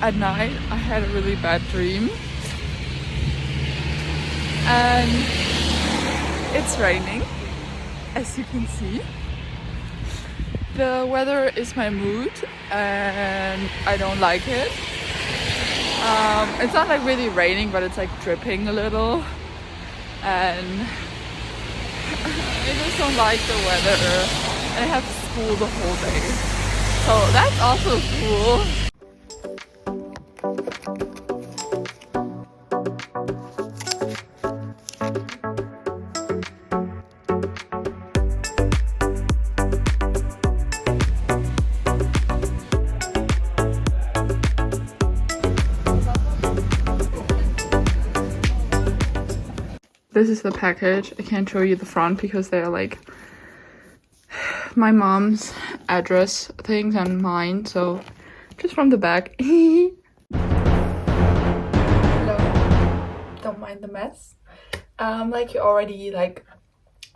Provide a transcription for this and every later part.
at night I had a really bad dream. And it's raining, as you can see. The weather is my mood and I don't like it. It's not like really raining, but it's like dripping a little. And I just don't like the weather. And I have school the whole day. So that's also cool. This is the package. I can't show you the front because they're like my mom's address things and mine, so just from the back. Hello. Don't mind the mess. Like you already like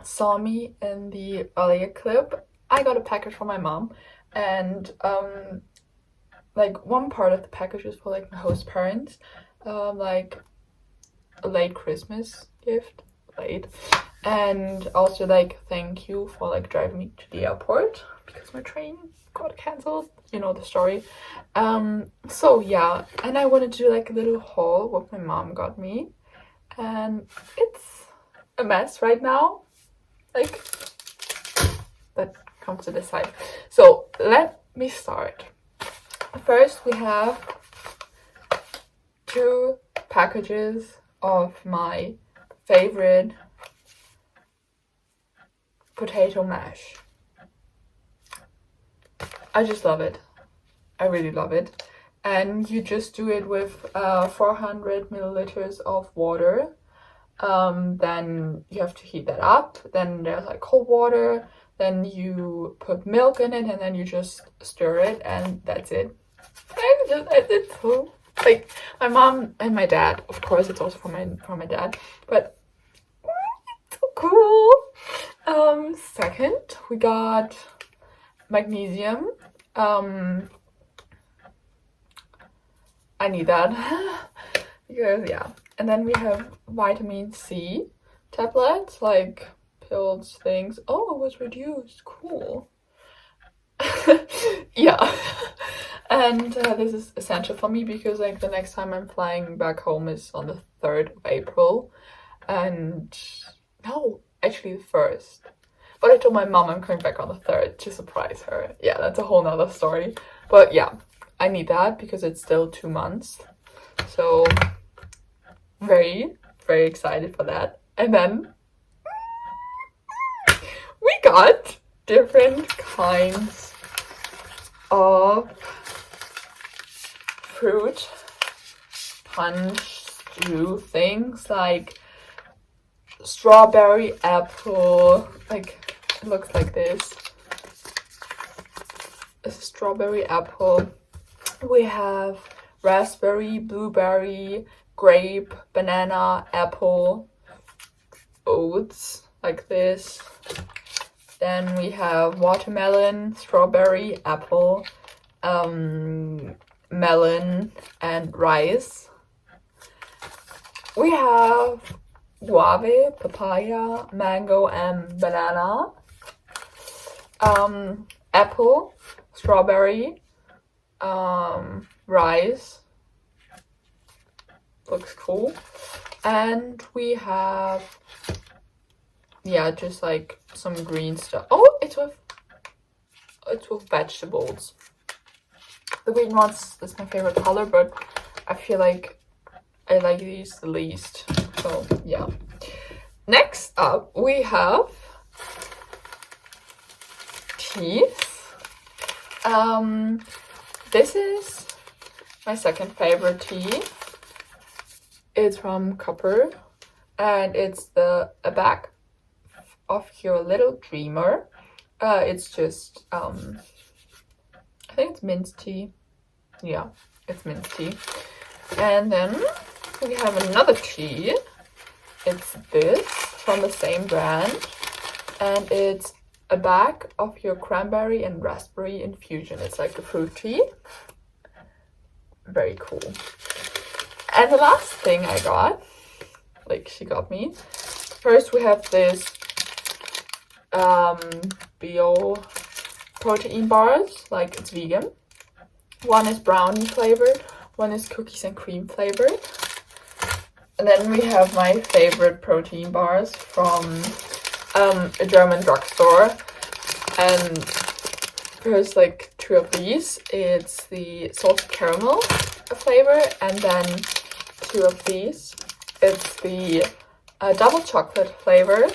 saw me in the earlier clip, I got a package from my mom, and like one part of the package is for like my host parents, like a late Christmas gift, late, and also like thank you for like driving me to the airport because my train got cancelled, you know the story. So yeah, and I wanted to do like a little haul what my mom got me, and it's a mess right now, like that comes to this side. So let me start. First we have 2 packages of my favorite potato mash. I just love it. I really love it. And you just do it with 400 milliliters of water. Then you have to heat that up. Then there's like cold water. Then you put milk in it and then you just stir it and that's it. It's so like my mom and my dad, of course it's also from my dad, but it's so cool. Second we got magnesium. I need that because yeah. And then we have vitamin C tablets, like pills things. Oh, it was reduced, cool. Yeah. And this is essential for me because like the next time I'm flying back home is on the 3rd of April, and no, actually the 1st, but I told my mom I'm coming back on the 3rd to surprise her. Yeah, that's a whole nother story, but yeah, I need that because it's still 2 months, so very excited for that. And then we got different kinds of fruit punch stew things, like strawberry apple, like it looks like this. It's a strawberry apple. We have raspberry, blueberry, grape, banana, apple, oats, like this. Then we have watermelon, strawberry, apple, melon, and rice. We have guava, papaya, mango, and banana. Apple, strawberry, rice. Looks cool. And we have, yeah, just like some green stuff. Oh, it's with vegetables. The green ones is my favorite color, but I feel like I like these the least. So yeah. Next up we have teas. This is my second favorite tea. It's from Copper, and it's a bag of your little dreamer. It's just I think it's mint tea. Yeah, it's mint tea. And then we have another tea. It's this from the same brand, and it's a bag of your cranberry and raspberry infusion. It's like a fruit tea. very cool. And the last thing I got, like she got me, first we have this bio protein bars, like it's vegan. One is brownie flavored, one is cookies and cream flavored. And then we have my favorite protein bars from a German drugstore. And there's like two of these. It's the salted caramel flavor, and then two of these. It's the double chocolate flavor.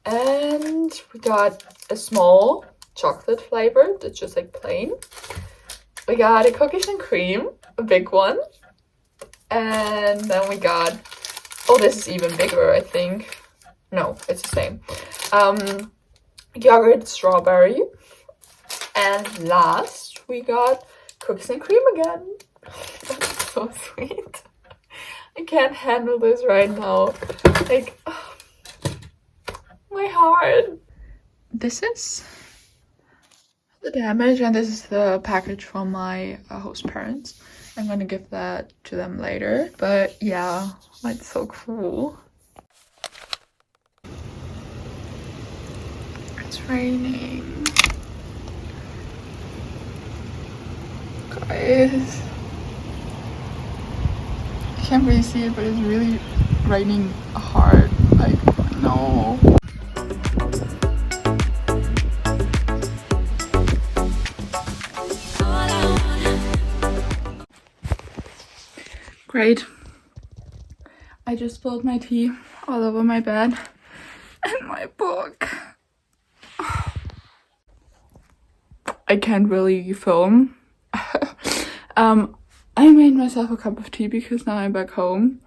And we got a small chocolate flavor that's just like plain. We got a cookies and cream, a big one. And then we got, oh, this is even bigger, I think. No, it's the same. Yogurt strawberry. And last we got cookies and cream again. That's so sweet. I can't handle this right now. Like, oh, my heart. This is the damage, and this is the package from my host parents. I'm gonna give that to them later, but yeah, it's so cool. It's raining, guys. I can't really see it, but it's really raining hard. Like, no. Great. I just spilled my tea all over my bed and my book. I can't really film. I made myself a cup of tea because now I'm back home.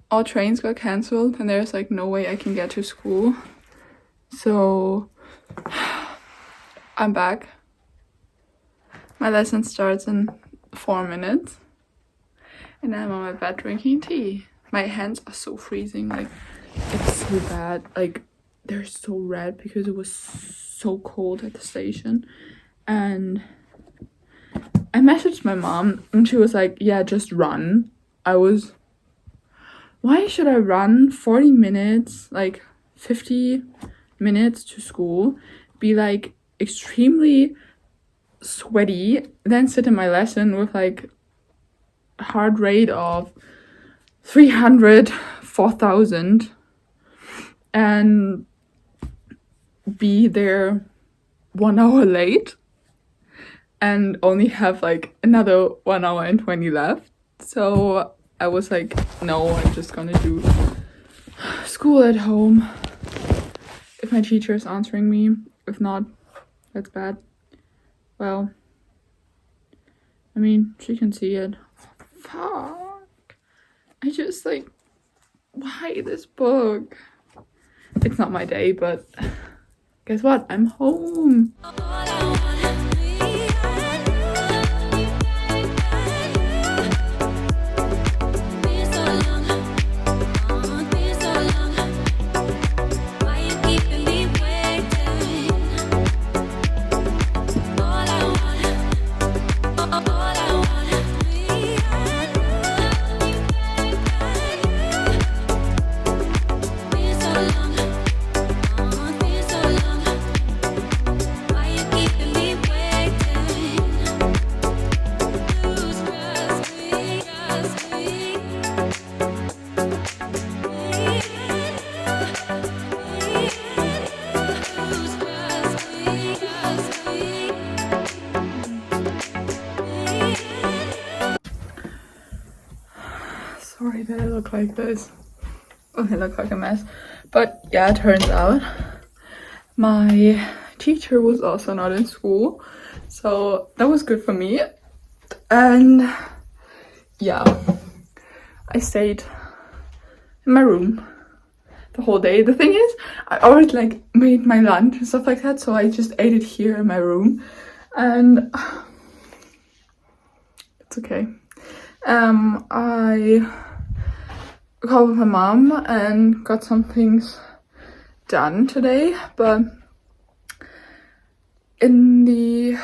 All trains got cancelled and there's like no way I can get to school. So I'm back. My lesson starts in 4 minutes. And I'm on my bed drinking tea. My hands are so freezing, like it's so bad. Like they're so red because it was so cold at the station. And I messaged my mom and she was like, yeah, just run. Why should I run 40 minutes, like 50 minutes to school, be like extremely sweaty, then sit in my lesson with like heart rate of 300, 4,000 and be there 1 hour late and only have like another 1 hour and 20 left. So I was like, no, I'm just gonna do school at home if my teacher is answering me. If not, that's bad. Well, I mean, she can see it. Fuck. I just like, why this book? It's not my day, but guess what? I'm home. Sorry that I look like this. I look like a mess. But yeah, it turns out my teacher was also not in school. So that was good for me. And yeah, I stayed in my room the whole day. The thing is, I already like made my lunch and stuff like that. So I just ate it here in my room. And it's okay. I called my mom and got some things done today, but in the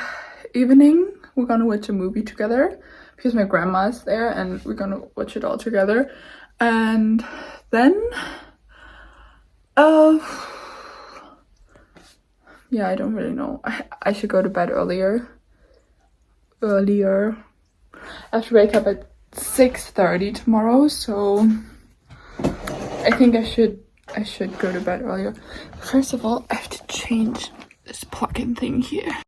evening we're gonna watch a movie together because my grandma is there and we're gonna watch it all together. And then yeah, I don't really know. I should go to bed earlier. I have to wake up at 6:30 tomorrow, so I think I should go to bed earlier. First of all, I have to change this plug-in thing here.